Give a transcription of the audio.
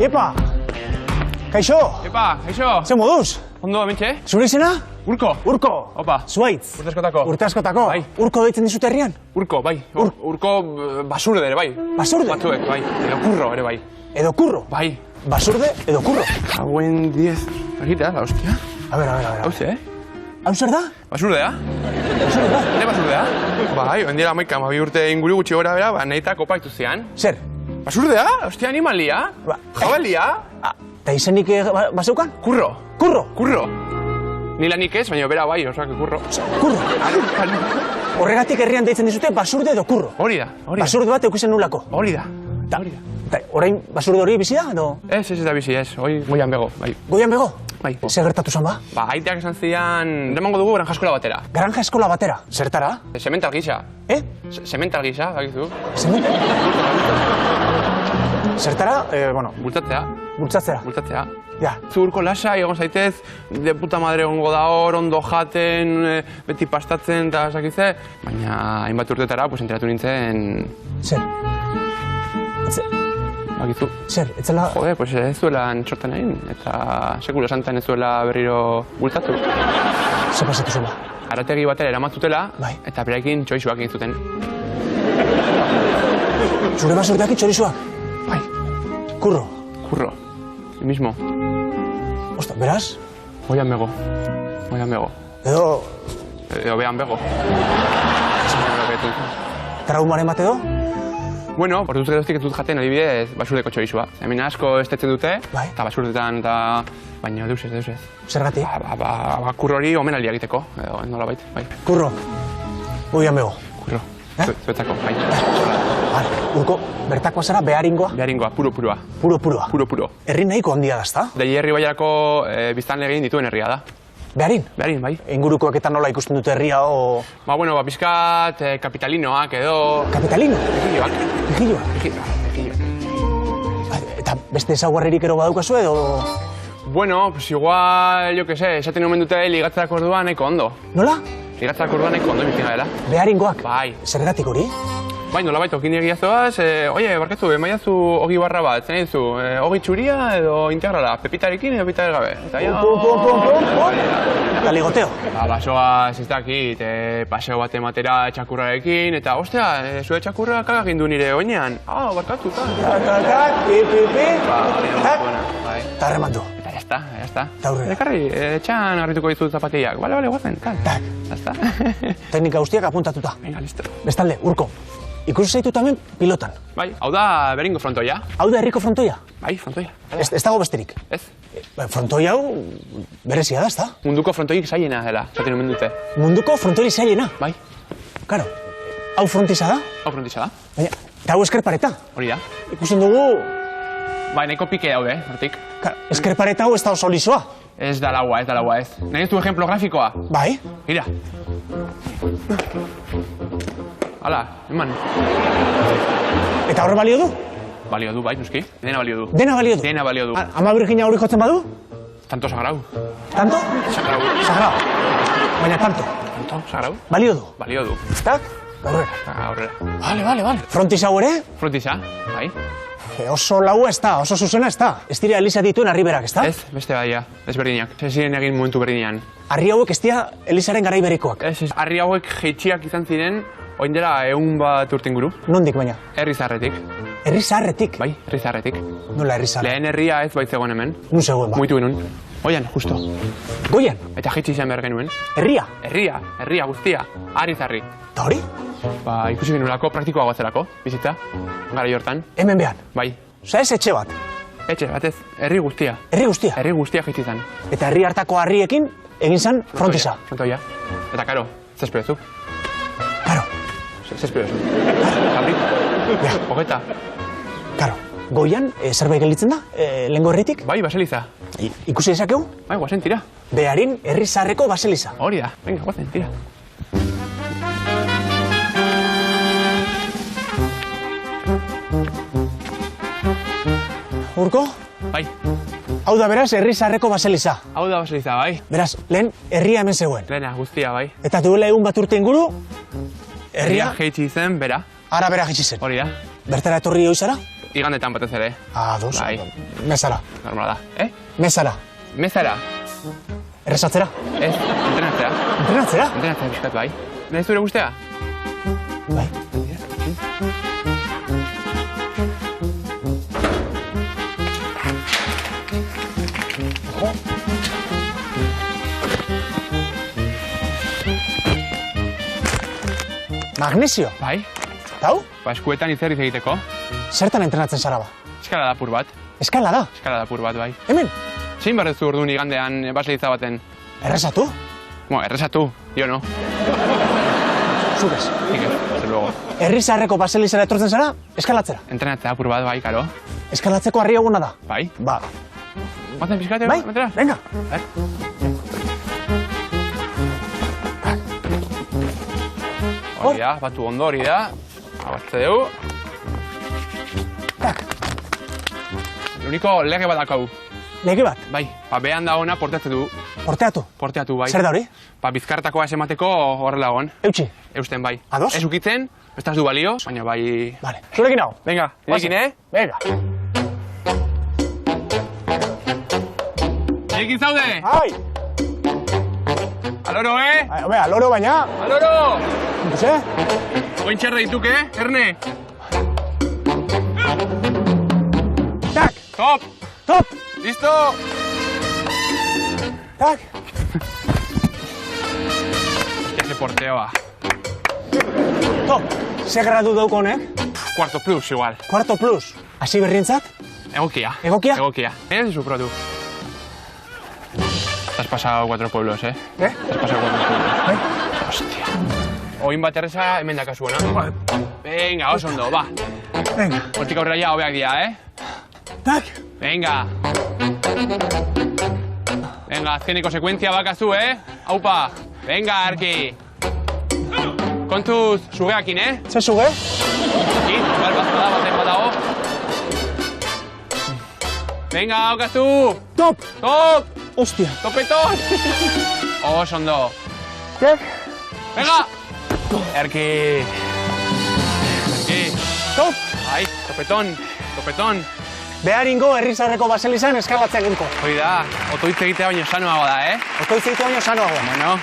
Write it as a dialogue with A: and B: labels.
A: Epa! Kaixo!
B: Epa, kaixo!
A: Ze moduz?
B: Ondo, hementxe?
A: Zure izena?
B: Urko!
A: Urko!
B: Opa!
A: Zuaitz!
B: Urte askotako!
A: Urte askotako!
B: Bai.
A: Urko deitzen dizute herrian?
B: Urko, bai. Urko basurde ere, bai.
A: Basurde?
B: Batzuek, bai. Edo kurro ere, bai.
A: Edo kurro?
B: Bai.
A: Basurde edo kurro?
B: Hauen 10. Agita, la hostia.
A: A ver.
B: Hauze,
A: Hau zer da?
B: Basurdea?
A: Basurdea?
B: Ene basurdea? Bai, ondila amaika, urte inguru gutxi gora bera, nahita kopa ituztean.
A: Zer?
B: Basurdea? Hostia, animalia? Jabalia?
A: Ta izenik baseukan?
B: Kurro.
A: Kurro?
B: Kurro. Nila nik ez, baina bera bai, osak kurro.
A: Kurro? Horregatik herrian deitzen dizute basurde edo kurro?
B: Hori da.
A: Basurde bat eukizen nulako?
B: Hori da.
A: Orain basurde hori bizi da, edo?
B: Ez da bizi, ez. Hoi goian bego, bai.
A: Goian bego?
B: Bai.
A: Zer gertatu zan ba?
B: Ba, aiteak esan zidan, eramango dugu granja eskola batera.
A: Granja eskola batera? Zertara?
B: Semental gisa. Semental gisa, bakizu.
A: Semental? Zertara,
B: Bultzatzea.
A: Bultzatzea? Ja.
B: Zurko lasa, egon zaitez, de puta madre ongo da hor, ondo jaten, beti pastatzen eta sakize. Baina, hainbat urtetara, enteratu nintzen...
A: Zer?
B: Bakizu.
A: Zer, etzela...
B: Jode, ez zuela txortan egin, eta sekulo santan ez zuela berriro bultzatu.
A: Zer pasatu zuen ba?
B: Arategi batera eramatzutela,
A: bai.
B: Eta berekin txoizuak egin zuten.
A: Zure basurdeak txorizuak?
B: Bai.
A: Kurro?
B: Kurro. El mismo.
A: Osta, beraz?
B: Goian bego.
A: Edo
B: behan bego.
A: Traumaren bat edo?
B: Bueno, orduz geroztik ez dut jaten adibidez basurdeko txorizua. Hemen asko estetzen dute, eta basurdetan eta... Baina deus ez.
A: Zergatik?
B: Ba, kurro hori omenaldia egiteko, edo nola bait, bai.
A: Kurro? Goian bego?
B: Kurro. Zuetako, bai.
A: Urko, bertakoa zara beharingoa?
B: Beharingoa, puroa.
A: Puro. Herri nahiko handia da, ezta?
B: Dei herri baiarako biztanle egin dituen herria da.
A: Beharin?
B: Beharin, bai.
A: Ingurukoak eta nola ikusten dute herria, o...
B: Ba, pizkat kapitalinoak edo...
A: Kapitalino?
B: Egilloak.
A: Eta beste ezaguarririk ero badaukazu edo...
B: Bueno, pues igual, jo que sé, esaten omen dute ligatzerako orduan nahiko ondo.
A: Nola?
B: Ligatzerako orduan nahiko ondo imitina dela.
A: Beharingoak?
B: Bai.
A: Zergatik hori?
B: Bai, nola baita, okin egiazoaz, oie, barkatu, emaiazu ogi barra bat, zen dizu, ogi txuria edo integrala, pepitarekin edo pepitare gabe.
A: Eta ligoteo?
B: Ba, basoaz ez dakit, paseo bat ematera txakurrarekin, eta, ostia, zure txakurra kagak gindu nire oinean. Barkatu,
A: Eta arremandu.
B: Eta jazta.
A: Eta aurrera.
B: Ekarri, etxan harrituko ditut zapateiak. Bale, guazen, jazta.
A: Teknika guztiak apuntatuta.
B: Venga, listo.
A: Bestalde, Urko, ikusi zaitu hemen pilotan.
B: Bai, hau da beringo frontoia.
A: Hau da herriko frontoia?
B: Bai, frontoia.
A: Ez dago besterik?
B: Ez.
A: Frontoia hau berezia da, ezta?
B: Munduko frontoik zailena dela, esaten omen dute.
A: Munduko frontoik zailena?
B: Bai.
A: Karo, hau frontiza da?
B: Hau frontiza da.
A: Baina, eta hau eskerpareta?
B: Hori da.
A: Ikusten dugu...
B: Bai, nahiko pike daude, hortik.
A: Eskerpareta hau ez da oso lisoa?
B: Ez da laua, ez. Nahi ez du ejemplo grafikoa?
A: Bai.
B: Gira. Hala, eman.
A: Eta horre balio du?
B: Balio du, bai, nuski. Dena balio du.
A: Dena balio du? Ama Virginia hori jotzen badu?
B: Tanto sagrau.
A: Tanto?
B: Sagrau.
A: Baina tanto?
B: Tanto, sagrau.
A: Balio du?
B: Balio du.
A: Eta? Aurrera.
B: Vale.
A: Frontiza hau ere?
B: Frontiza, bai.
A: Oso laua ez da, oso zuzena ez da. Ez dira Eliza dituen harriberak, ez da?
B: Ez, beste badia, ezberdinak. Ez ziren egin momentu berdinean.
A: Harri hauek ez dira Elizaren garaiberikoak?
B: Ez, harri hauek jeitxiak izan ziren, oin dela 100 bat urte inguru.
A: Nondik baina?
B: Herri zaharretik.
A: Herri zaharretik?
B: Bai, herri zaharretik.
A: Nola herri zaharretik?
B: Lehen herria ez baitzegoen hemen.
A: Nun zegoen ba?
B: Muitu genuen. Oian, justo.
A: Goian?
B: Eta jeitxi izan behar genuen.
A: Herria?
B: Herria guztia. Harri zarri.
A: Eta hori?
B: Ba, ikusi genuelako, praktikoa gotzelako, bizitza. Gara jortan.
A: Hemen behan?
B: Bai.
A: Osa ez etxe bat?
B: Etxe batez, herri guztia.
A: Herri guztia?
B: Herri guztia jeitxi izan.
A: Eta herri hartako harriekin egin zan frontiza?
B: Frontoia. Eta karo, zesperezu.
A: Karo?
B: Zesperezu. Kabrit.
A: Ja.
B: Hogeta.
A: Karo. Goian, zerbait gelditzen da, lehengo herritik?
B: Bai, baseliza.
A: Ikusi dezakegu?
B: Bai, guazen, tira.
A: Beharin herri zaharreko baseliza.
B: Hori da, venga, guazen, tira.
A: Urko?
B: Bai.
A: Hau da beraz, herri zaharreko baseliza.
B: Hau da baseliza, bai.
A: Beraz, lehen herria hemen zegoen.
B: Lehena, guztia, bai.
A: Eta duela 100 bat urte inguru, herria...
B: Herria jeitsi zen, bera.
A: Ara bera jeitsi zen.
B: Hori da.
A: Bertara etorri hoi zara?
B: igandetan batez ere.
A: Ados,
B: Bai.
A: Mesara.
B: Normala da.
A: Mesara.
B: Mezara.
A: Errezatzera.
B: Ez, entrenatzea.
A: Entrenatzera?
B: Entrenatzea bizkat, bai. Nahiz zure guztea?
A: Bai. Ojo. Magnesio.
B: Bai.
A: Tau?
B: Ba, eskuetan itzerriz egiteko.
A: Zertan entrenatzen zara ba?
B: Eskala da pur bat.
A: Eskala da?
B: Eskala da pur bat, bai.
A: Hemen?
B: Zein barrezu orduan igandean baseliza baten?
A: Errezatu?
B: Bueno, errezatu, jo no.
A: Zubez.
B: Ike, zer luego.
A: Herrizarreko baselizara etortzen zara, eskalatzera.
B: Entrenatzea pur bat, bai, karo.
A: Eskalatzeko harri eguna da.
B: Bai.
A: Ba.
B: Batzen pizkate,
A: Bai,
B: metera?
A: venga.
B: Bai. Hori da, batu ondo hori da. Abatze dugu.
A: Tak.
B: Uniko lege bat dakau.
A: Lege bat,
B: Bai, ba, behan da ona porteatu du.
A: porteatu.
B: Porteatu, bai.
A: Zer da hori?
B: Ba, bizkartakoa ez emateko horrela egon.
A: Eutxi.
B: Eusten, bai.
A: Ados?
B: Ez ukitzen, ez du balio, baina bai...
A: Vale. Zurekin hau.
B: Venga, nirekin,
A: Venga.
B: Nirekin zaude!
A: Ai!
B: Aloro,
A: Hombre, aloro baina.
B: Aloro!
A: Ikusi?
B: Oin txerra dituk, Erne?
A: Tak!
B: Top!
A: Top!
B: Listo!
A: Tak!
B: Ese porteoa.
A: Top! Ze gradu dauko honek?
B: Cuarto plus, igual.
A: Cuarto plus. Hasi berrientzat?
B: Egokia.
A: Egokia?
B: Egokia. Ez su protu. Te has pasado 4 pueblos,
A: Eh?
B: Te has pasado 4 pueblos. Hostia. Oin bat erreza, hemen dakazuena. Venga, oso ondo, ba.
A: Venga.
B: Hortik aurrera ja, hobeak dira,
A: Tak!
B: Venga. Venga, azkeneko sekuentzia bakazu, Aupa. Venga, arki. Kontuz, sugeakin,
A: Ze zuge?
B: Aquí, baten badago. Venga, aukazu.
A: Top!
B: Top!
A: Hostia.
B: Topeton! Oso ondo.
A: Tak!
B: Venga! Erki.
A: Top!
B: Ai, topeton. Topeton.
A: Beharingo herrizarreko baselizan eskalatzen ginko.
B: Hoi da, otoitz egitea baino sanoago da,
A: Otoitz egitea baino sanoagoa.
B: Bueno.